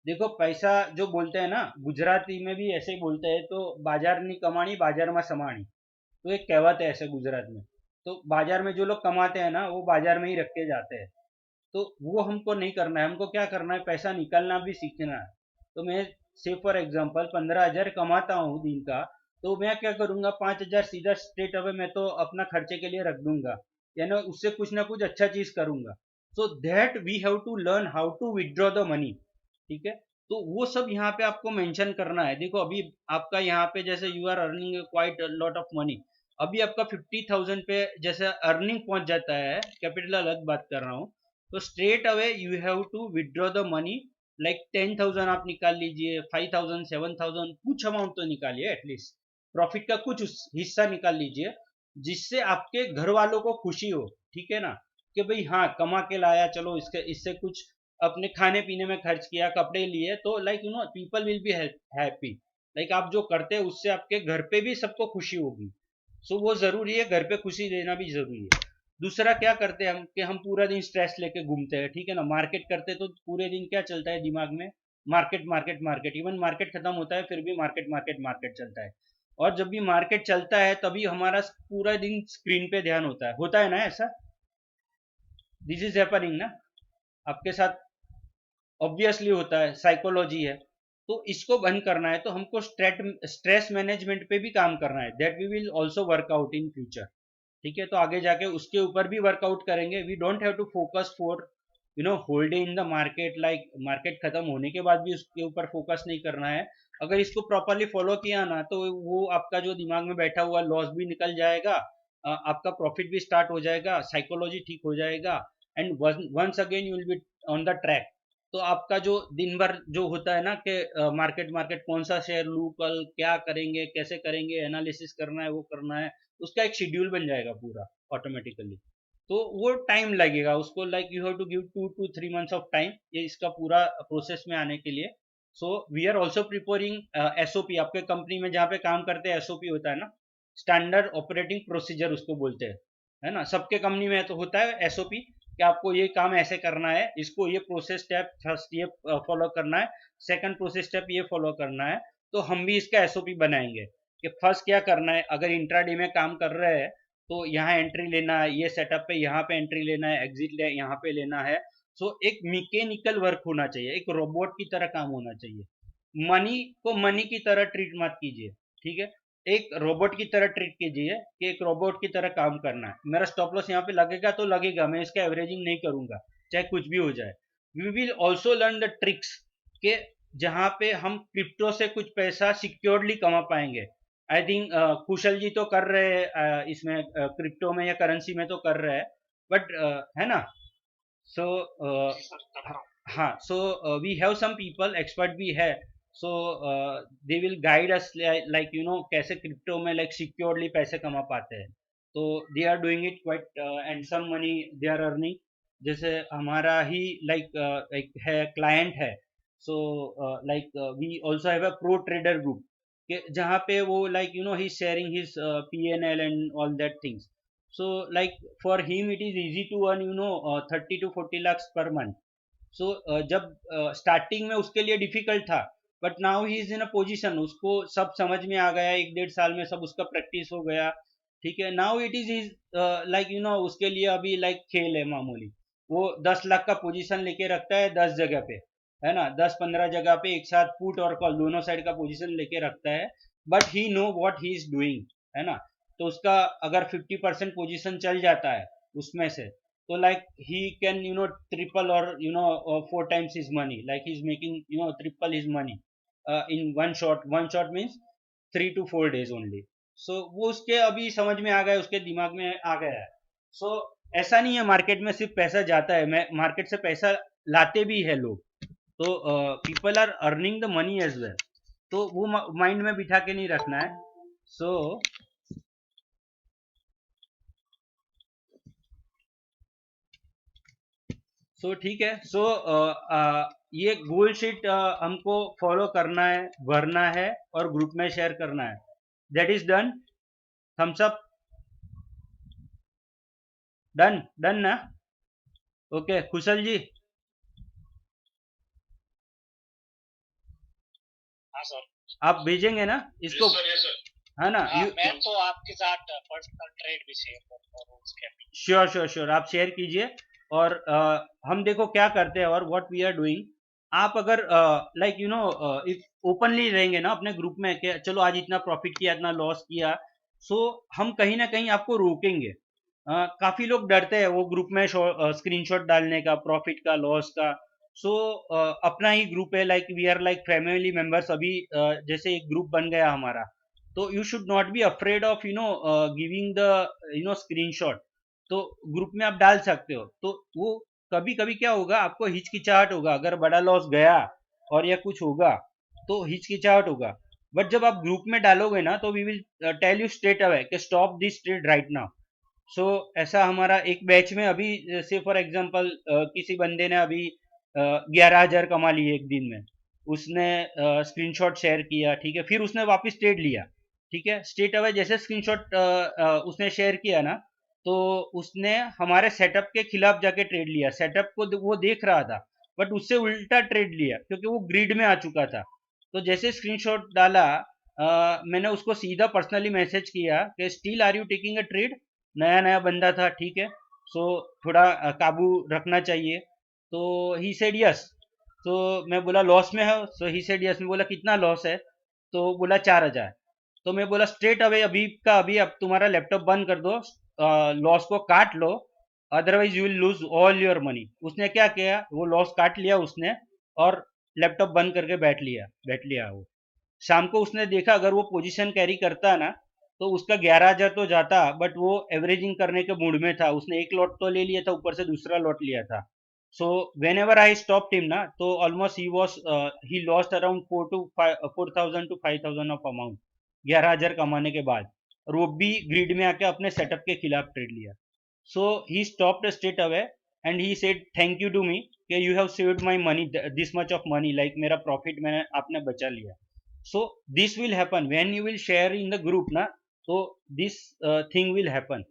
S1: देखो पैसा जो बोलते हैं ना, गुजराती में भी ऐसे ही बोलते हैं, तो बाजार नहीं कमानी, बाजार में समानी, तो एक कहावत है ऐसे गुजरात में। तो बाजार में जो लोग कमाते हैं ना, वो बाजार में ही रख के जाते हैं। तो वो हमको नहीं करना है, हमको क्या करना है, पैसा निकालना भी सीखना है। तो मैं से फॉर एग्जांपल 15,000 कमाता हूँ दिन का, तो मैं क्या करूंगा, 5,000 सीधा स्ट्रेट अवे मैं तो अपना खर्चे के लिए रख दूंगा, यानी उससे कुछ ना कुछ अच्छा चीज करूंगा। So that we have to learn how to withdraw the money, ठीक है। तो वो सब यहाँ पे आपको मेंशन करना है। देखो अभी आपका यहाँ पे जैसे you are earning quite lot of money, अभी आपका 50,000 पे जैसे अर्निंग पहुंच जाता है, कैपिटल अलग बात कर रहा हूँ, तो straight away you have to withdraw the money. Like 10,000 आप निकाल लीजिए, 5,000, 7,000, कुछ अमाउंट तो निकालिए, एटलीस्ट प्रॉफिट का कुछ हिस्सा निकाल लीजिए, जिससे आपके घर वालों को खुशी हो, ठीक है ना। कि भाई हाँ, कमा के लाया, चलो इसके इससे कुछ अपने खाने पीने में खर्च किया, कपड़े लिए, तो like you know people will be happy. Like आप जो करते हैं उससे आपके घर पे भी सबको खुशी होगी। सो वो जरूरी है, घर पे खुशी देना भी जरूरी है। दूसरा क्या करते हैं हम, कि हम पूरा दिन स्ट्रेस लेके घूमते हैं, ठीक है ना। मार्केट करते तो पूरे दिन क्या चलता है दिमाग में, market market market, even market खत्म होता है फिर भी मार्केट मार्केट मार्केट चलता है। और जब भी मार्केट चलता है तभी हमारा पूरा दिन स्क्रीन पे ध्यान होता है ना ऐसा। दिस इज हैपनिंग ना आपके साथ, ऑब्वियसली होता है, साइकोलॉजी है। तो इसको बंद करना है तो हमको स्ट्रेस मैनेजमेंट पे भी काम करना है, that we will also work out in future. ठीक है, तो आगे जाके उसके ऊपर भी वर्कआउट करेंगे। We don't have to focus for hold in the market, like market खत्म होने के बाद भी उसके ऊपर फोकस नहीं करना है। अगर इसको प्रॉपरली फॉलो किया ना तो वो आपका जो दिमाग में बैठा हुआ लॉस भी निकल जाएगा, आपका प्रॉफिट भी स्टार्ट हो जाएगा, साइकोलॉजी ठीक हो जाएगा, and once again you will be on the track. तो आपका जो दिन भर जो होता है ना कि मार्केट मार्केट कौन सा शेयर लूँ, कल क्या करेंगे, कैसे करेंगे, एनालिसिस करना है, वो करना है, उसका एक शेड्यूल बन जाएगा पूरा ऑटोमेटिकली। तो वो टाइम लगेगा उसको, like you have to give 2 to 3 months of time ये इसका पूरा प्रोसेस में आने के लिए। So we are also preparing SOP. आपके कंपनी में जहाँ पे काम करते हैं एसओपी होता है ना, स्टैंडर्ड ऑपरेटिंग प्रोसीजर उसको बोलते हैं, है ना। सबके कंपनी में तो होता है एसओपी कि आपको ये काम ऐसे करना है, इसको ये प्रोसेस स्टेप फर्स्ट ये फॉलो करना है, सेकंड प्रोसेस स्टेप ये फॉलो करना है। तो हम भी इसका एसओपी बनाएंगे कि फर्स्ट क्या करना है। अगर इंट्राडे में काम कर रहे हैं तो यहाँ एंट्री लेना है, ये सेटअप पे यहाँ पे एंट्री लेना है, एग्जिट यहाँ पे लेना है। सो एक मैकेनिकल वर्क होना चाहिए, एक रोबोट की तरह काम होना चाहिए। मनी को मनी की तरह ट्रीट मत कीजिए, ठीक है। एक रोबोट की तरह ट्रीट कीजिए कि एक रोबोट की तरह काम करना है। मेरा स्टॉप लॉस यहाँ पे लगेगा तो लगेगा, मैं इसका एवरेजिंग नहीं करूंगा चाहे कुछ भी हो जाए। We will also learn the tricks के जहाँ पे हम क्रिप्टो से कुछ पैसा सिक्योरली कमा पाएंगे। आई थिंक कुशल जी तो कर रहे हैं इसमें क्रिप्टो में या करेंसी में तो कर रहे हैं, बट है ना। सो
S2: जी सर, कर रहा हूँ।
S1: हाँ, so we have some people expert भी है। So they will guide us, like कैसे क्रिप्टो में लाइक सिक्योरली पैसे कमा पाते हैं। तो they are doing it quite and some money they are earning. जैसे हमारा ही लाइक एक है क्लाइंट है। So like we also have a pro trader group के जहाँ पे वो like he sharing his PNL and all that things. So like for him it is easy to earn 30 to 40 lakhs per month। सो जब स्टार्टिंग में उसके लिए डिफिकल्ट था, but now he is in a position, उसको सब समझ में आ गया, 1 1.5 साल में सब उसका प्रैक्टिस हो गया। ठीक है, now it is is like उसके लिए अभी लाइक खेल है मामूली। वो 10 लाख का पोजीशन लेके रखता है 10 जगह पे, है ना, 10 15 जगह पे एक साथ पुट और कॉल दोनों साइड का पोजीशन लेके रखता है। But he know what he is doing, है ना। तो उसका अगर 50% पोजीशन चल जाता है उसमें से, so like he can triple or 4 times his money, like he's making triple his money in one shot means 3 to 4 days only। so वो उसके अभी समझ में आ गया, उसके दिमाग में आ गया है। so ऐसा नहीं है मार्केट में सिर्फ पैसा जाता है, मैं मार्केट से पैसा लाते भी है लोग। तो people are earning the money as well. तो वो माइंड में बिठा के नहीं रखना है। सो ठीक है। ये गोल शीट हमको फॉलो करना है, भरना है और ग्रुप में शेयर करना है। That is done. Thumbs up. Done done ना। ओके कुशल जी,
S2: हाँ सर।
S1: आप भेजेंगे ना इसको?
S2: Yes sir.
S1: है ना।
S2: हाँ,
S1: यू
S2: मैं तो आपके साथ पर्सनल ट्रेड भी शेयर करूंगा रूल्स के भी।
S1: श्योर श्योर श्योर, आप शेयर कीजिए। और हम देखो क्या करते हैं और व्हाट वी आर डूइंग। आप अगर लाइक इफ ओपनली रहेंगे ना अपने ग्रुप में कि चलो आज इतना प्रॉफिट किया, इतना लॉस किया, सो हम कहीं ना कहीं आपको रोकेंगे। काफी लोग डरते हैं वो ग्रुप में स्क्रीनशॉट डालने का, प्रॉफिट का, लॉस का। सो अपना ही ग्रुप है, like we are like family members अभी, जैसे एक ग्रुप बन गया हमारा। तो you should not be afraid of giving the screenshot. तो ग्रुप में आप डाल सकते हो। तो वो कभी कभी क्या होगा, आपको हिचकिचाहट होगा अगर बड़ा लॉस गया और या कुछ होगा तो हिचकिचाहट होगा। बट जब आप ग्रुप में डालोगे ना तो we will tell you straight away कि stop this trade right now. So ऐसा हमारा एक बैच में अभी, से फॉर एग्जांपल किसी बंदे ने अभी 11,000 कमा लिए एक दिन में। उसने स्क्रीनशॉट शेयर किया, ठीक है, फिर उसने वापस ट्रेड लिया। ठीक है, स्ट्रेट अवे जैसे स्क्रीनशॉट उसने शेयर किया ना, तो उसने हमारे सेटअप के खिलाफ जाके ट्रेड लिया। सेटअप को वो देख रहा था बट उससे उल्टा ट्रेड लिया क्योंकि वो ग्रिड में आ चुका था। तो जैसे स्क्रीनशॉट डाला, मैंने उसको सीधा पर्सनली मैसेज किया कि still are you taking a trade. नया नया बंदा था, ठीक है, सो थोड़ा काबू रखना चाहिए। तो ही सेड यस। तो मैं बोला लॉस में है, सो ही सेड यस। मैं बोला कितना लॉस है, तो बोला 4,000। तो मैं बोला स्ट्रेट अवे अभी का अभी अब तुम्हारा लैपटॉप बंद कर दो, लॉस को काट लो, otherwise you will lose all your money. उसने क्या किया, वो लॉस काट लिया उसने, और लैपटॉप बंद करके बैठ लिया वो। शाम को उसने देखा अगर वो पोजीशन कैरी करता ना, तो उसका 11,000 तो जाता, बट वो एवरेजिंग करने के मूड में था, उसने एक लॉट तो ले लिया था, ऊपर से दूसरा लॉट लिया था। So when ever I stop him ना, तो almost he lost around 4,000 to 5,000 of amount, 11,000 कमाने के बाद। और वो भी ग्रिड में आके अपने सेटअप के खिलाफ ट्रेड लिया। So he stopped straight away and he said thank you to me कि you have saved my money, this much of money, like मेरा profit मैंने आपने बचा लिया। So this will happen when you will share in the group ना, तो this thing will happen।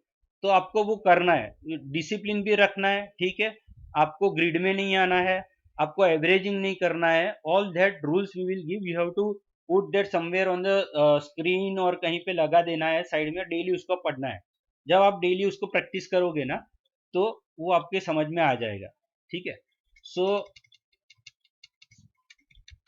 S1: तो आपको वो करना है, डिसिप्लिन भी रखना है, ठीक है, आपको ग्रिड में नहीं आना है, आपको एवरेजिंग नहीं करना है। All that rules we will give, you have to put that somewhere on the screen, और कहीं पे लगा देना है साइड में, डेली उसको पढ़ना है। जब आप डेली उसको प्रैक्टिस करोगे ना, तो वो आपके समझ में आ जाएगा, ठीक है। सो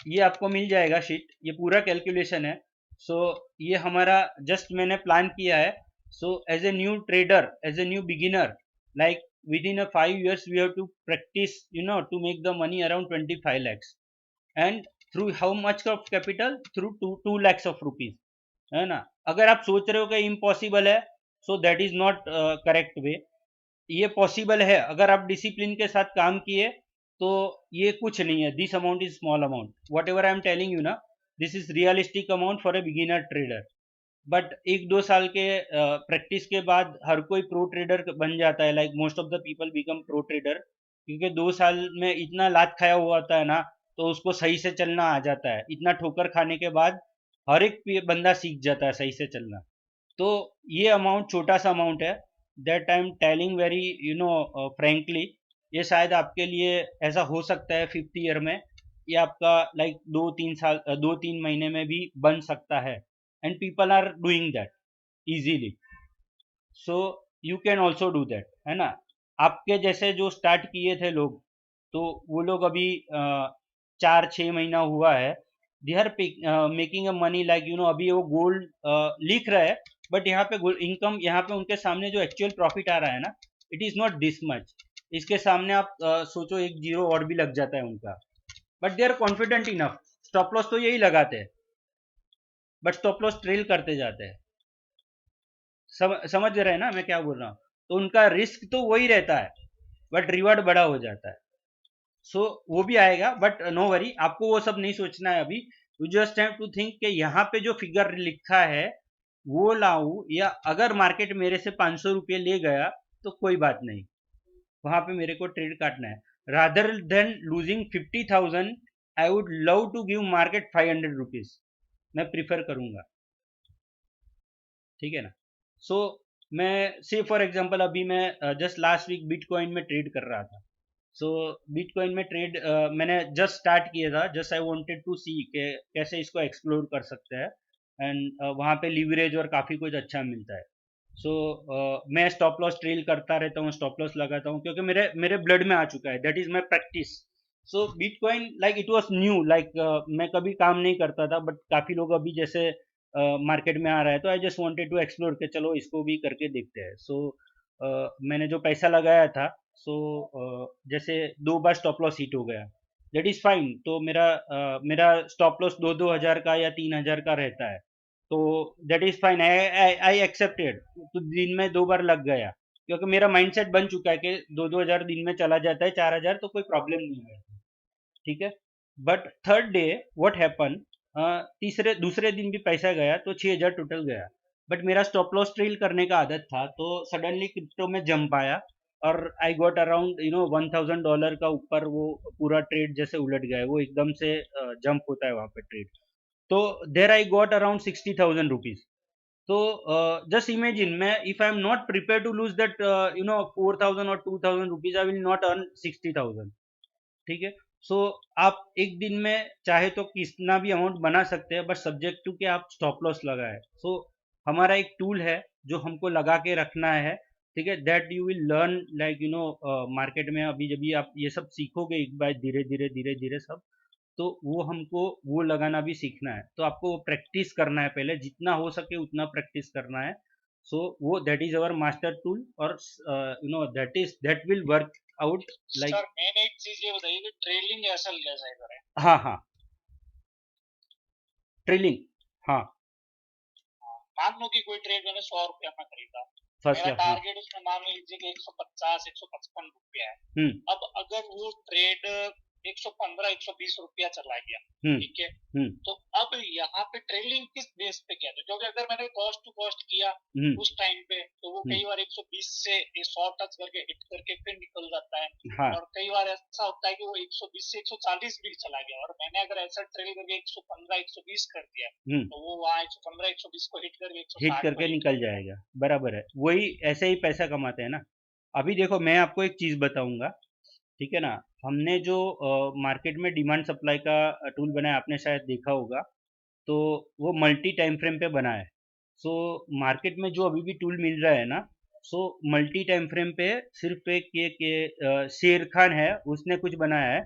S1: ये आपको मिल जाएगा शीट, ये पूरा कैलकुलेशन है। सो ये हमारा जस्ट मैंने प्लान किया है। So as a new trader, as a new beginner, like within a 5 years we have to practice, to make the money around 25 lakhs। And through how much of capital, through 2 lakhs of rupees, है ना। अगर आप सोच रहे हो कि इम्पॉसिबल है, so that is not correct way. ये पॉसिबल है अगर आप डिसिप्लिन के साथ काम किए, तो ये कुछ नहीं है, this amount is small amount, whatever I am telling you ना, this is realistic amount for a beginner trader. But 1-2 साल के प्रैक्टिस के बाद हर कोई प्रो ट्रेडर बन जाता है, like most of the people become pro trader, क्योंकि 2 साल में इतना लात खाया हुआ होता है ना, तो उसको सही से चलना आ जाता है। इतना ठोकर खाने के बाद हर एक बंदा सीख जाता है सही से चलना। तो ये अमाउंट छोटा सा अमाउंट है, that I am telling very frankly. ये शायद आपके लिए ऐसा हो सकता है 5th ईयर में, ये आपका लाइक 2-3 साल 2-3 महीने में भी बन सकता है, and people are doing that easily. So you can also do that, है ना। आपके जैसे जो स्टार्ट किए थे लोग, तो वो लोग अभी 4-6 महीना हुआ है, they are making a money, like अभी वो गोल्ड लिख रहा है, बट यहाँ पे इनकम, यहाँ पे उनके सामने जो एक्चुअल प्रॉफिट आ रहा है ना, it is not this much. इसके सामने आप सोचो एक जीरो और भी लग जाता है उनका, but they are confident enough. Stop loss तो यही लगाते हैं, बट स्टॉप लॉस ट्रेल करते जाते हैं। समझ रहे हैं ना मैं क्या बोल रहा हूँ। तो उनका रिस्क तो वही रहता है, बट रिवॉर्ड बड़ा हो जाता है। सो वो भी आएगा, बट नो वरी, आपको वो सब नहीं सोचना है अभी। You just have to think कि यहाँ पे जो फिगर लिखा है वो लाऊं, या अगर मार्केट मेरे से 500 रुपये ले गया तो कोई बात नहीं, वहां पे मेरे को ट्रेड काटना है। Rather than losing 50,000, I would love to give market 500 rupees, मैं प्रिफर करूंगा, ठीक है ना। सो मैं से फॉर एग्जांपल अभी मैं जस्ट लास्ट वीक बिटकॉइन में ट्रेड कर रहा था। सो बिटकॉइन में ट्रेड मैंने जस्ट स्टार्ट किया था, जस्ट आई वांटेड टू सी के कैसे इसको एक्सप्लोर कर सकते हैं, एंड वहाँ पे लिवरेज और काफ़ी कुछ अच्छा मिलता है। सो मैं स्टॉप लॉस ट्रेल करता रहता हूँ, स्टॉप लॉस लगाता हूँ, क्योंकि मेरे मेरे ब्लड में आ चुका है, that is my practice. So bitcoin like it was new, like मैं कभी काम नहीं करता था, बट काफ़ी लोग अभी जैसे मार्केट में आ रहा है, तो I just wanted to explore के चलो इसको भी करके देखते हैं। सो मैंने जो पैसा लगाया था, सो जैसे 2 बार स्टॉप लॉस हिट हो गया, दैट इज़ फाइन। तो मेरा स्टॉप लॉस 2-2 हज़ार का या 3,000 का रहता है, तो that is fine, I accepted. तो दिन में 2 बार लग गया, क्योंकि मेरा माइंडसेट बन चुका है कि 2-2 हज़ार दिन में चला जाता है, 4,000 तो कोई प्रॉब्लम नहीं है, ठीक है। But third day what happen, तीसरे दूसरे दिन भी पैसा गया, तो 6,000 टोटल गया। बट मेरा स्टॉप लॉस ट्रेल करने का आदत था, तो सडनली क्रिप्टो में जंप आया, और आई गॉट अराउंड $1,000 का ऊपर, वो पूरा ट्रेड जैसे उलट गया है, वो एकदम से जंप होता है वहाँ पे ट्रेड। तो there I got around 60,000 rupees. तो जस्ट इमेजिन, मैं if I am not prepare to lose that 4,000 और 2,000 rupees, I will not earn 60,000, ठीक है। सो आप एक दिन में चाहे तो कितना भी अमाउंट बना सकते हैं, बट सब्जेक्ट टू कि आप स्टॉप लॉस लगाए। सो हमारा एक टूल है जो हमको लगा के रखना है, ठीक है, that you will learn like market में अभी जब भी आप ये सब सीखोगे एक बार धीरे धीरे धीरे धीरे सब, तो वो हमको वो लगाना भी सीखना है। तो आपको वो प्रैक्टिस करना है, पहले जितना हो सके उतना प्रैक्टिस करना है। सो वो that is our master tool, और that will work out like.
S2: Sir मैंने एक चीज ये बताइए कि ट्रेलिंग एसल कैसे करें।
S1: हाँ हाँ, ट्रेलिंग, हाँ,
S2: मान लो कि कोई ट्रेड मैंने 100 रुपया में खरीदा,
S1: फर्स्ट
S2: मेरा
S1: क्लास, हाँ।
S2: टारगेट उसमें मान लीजिए कि 150 155 रुपया है।
S1: हम्म
S2: अब अगर वो ट्रेड 115 120 रुपया चला गया,
S1: हम्म
S2: ठीक है,
S1: हम्म
S2: तो अब यहाँ पे ट्रेलिंग किस बेस पे किया था, क्योंकि अगर मैंने कॉस्ट टू कॉस्ट किया
S1: हम्म
S2: उस टाइम पे तो वो
S1: हम्म
S2: कई बार 120 से 100 टच करके हिट करके फिर निकल जाता है,
S1: हाँ
S2: और कई बार ऐसा होता है कि वो 120 से 140 भी चला गया, और मैंने अगर ऐसा ट्रेल करके 115 120 कर दिया
S1: हम्म
S2: तो वो वहाँ 115 120 को हिट करके
S1: हिट
S2: 160
S1: करके
S2: पर हिट
S1: निकल
S2: कर जाएगा।
S1: जाएगा, बराबर है, वही ऐसे ही पैसा कमाते हैं ना। अभी देखो मैं आपको एक चीज़ बताऊंगा, ठीक है ना। हमने जो मार्केट में डिमांड सप्लाई का टूल बनाया, आपने शायद देखा होगा, तो वो मल्टी टाइम फ्रेम पे बना है। सो मार्केट में जो अभी भी टूल मिल रहा है ना, सो मल्टी टाइम फ्रेम पे सिर्फ एक ये शेर खान है, उसने कुछ बनाया है,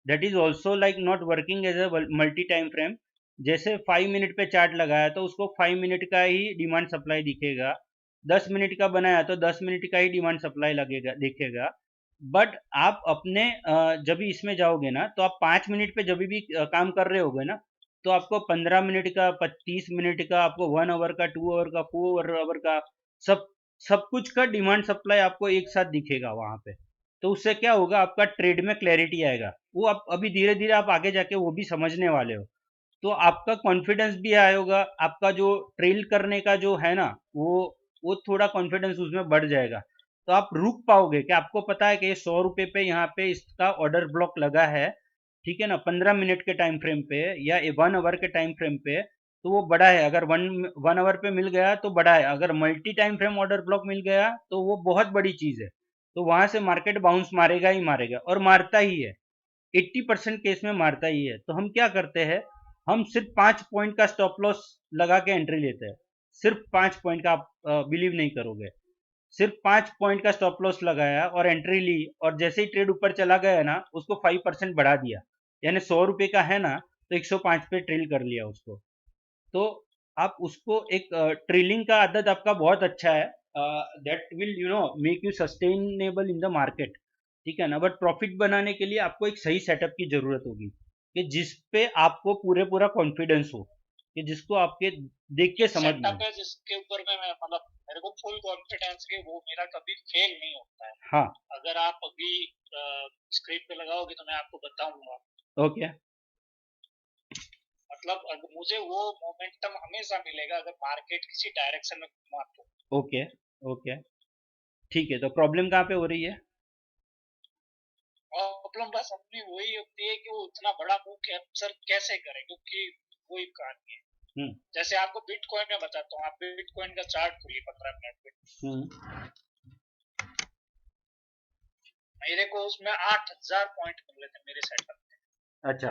S1: that is also like not working as a multi time frame. जैसे 5 मिनट पे चार्ट लगाया तो उसको 5 मिनट का ही डिमांड सप्लाई दिखेगा, 10 मिनट का बनाया तो 10 मिनट का ही डिमांड सप्लाई लगेगा दिखेगा। बट आप अपने जब भी इसमें जाओगे ना, तो आप 5 मिनट पे जब भी काम कर रहे होगे ना, तो आपको 15 मिनट का, 30 मिनट का, आपको 1 आवर का, 2 आवर का, 4 आवर का, सब सब कुछ का डिमांड सप्लाई आपको एक साथ दिखेगा वहां पे। तो उससे क्या होगा, आपका ट्रेड में क्लैरिटी आएगा, वो आप अभी धीरे धीरे आप आगे जाके वो भी समझने वाले हो। तो आपका कॉन्फिडेंस भी आएगा, आपका जो ट्रेल करने का जो है ना, वो थोड़ा कॉन्फिडेंस उसमें बढ़ जाएगा। तो आप रुक पाओगे कि आपको पता है कि ये 100 रुपये पे यहाँ पे इसका ऑर्डर ब्लॉक लगा है, ठीक है ना, 15 मिनट के टाइम फ्रेम पे या 1 आवर के टाइम फ्रेम पे, तो वो बड़ा है। अगर वन वन आवर पे मिल गया तो बड़ा है, अगर multi time frame order block मिल गया तो वो बहुत बड़ी चीज है। तो वहां से मार्केट बाउंस मारेगा ही मारेगा, और मारता ही है, 80% केस में मारता ही है। तो हम क्या करते हैं, हम सिर्फ 5 पॉइंट का स्टॉप लॉस लगा के एंट्री लेते हैं। सिर्फ 5 पॉइंट का, आप बिलीव नहीं करोगे, सिर्फ 5 पॉइंट का स्टॉप लॉस लगाया और एंट्री ली, और जैसे ही ट्रेड ऊपर चला गया ना, उसको 5% बढ़ा दिया, यानी 100 रुपये का है ना, तो 105 पे ट्रेल कर लिया उसको। तो आप उसको एक ट्रेलिंग का आदत आपका बहुत अच्छा है, that will make you sustainable in the market, ठीक है ना। बट प्रॉफिट बनाने के लिए आपको एक सही सेटअप की जरूरत होगी, कि जिस पे आपको पूरे पूरा कॉन्फिडेंस हो, कि जिसको आपके देख के
S2: एक
S1: समझ में
S2: सेटअप
S1: आए।
S2: है जिसके ऊपर में मैं मतलब मेरे को फुल कॉन्फिडेंस है, वो मेरा कभी फेल नहीं होता है।
S1: हाँ,
S2: अगर आप अभी स्क्रीन पे लगाओगे तो मैं आपको बताऊंगा,
S1: ओके
S2: मतलब अगर मुझे वो मोमेंटम हमेशा मिलेगा अगर मार्केट किसी डायरेक्शन में घुमा तो।
S1: ओके ओके, ठीक है। तो प्रॉब्लम कहाँ पे हो रही है?
S2: प्रॉब्लम बस अपनी वही होती है कि वो इतना बड़ा मूव कैप्चर कैसे करे, क्योंकि वही कहानी है।
S1: हम्म
S2: जैसे आपको बिटकॉइन में बताता हूँ, आप बिटकॉइन का चार्ट खोलिए 15 मिनट पे।
S1: हम्म
S2: मेरे को उसमें 8000 पॉइंट मिले थे मेरे सेटअप में।
S1: अच्छा,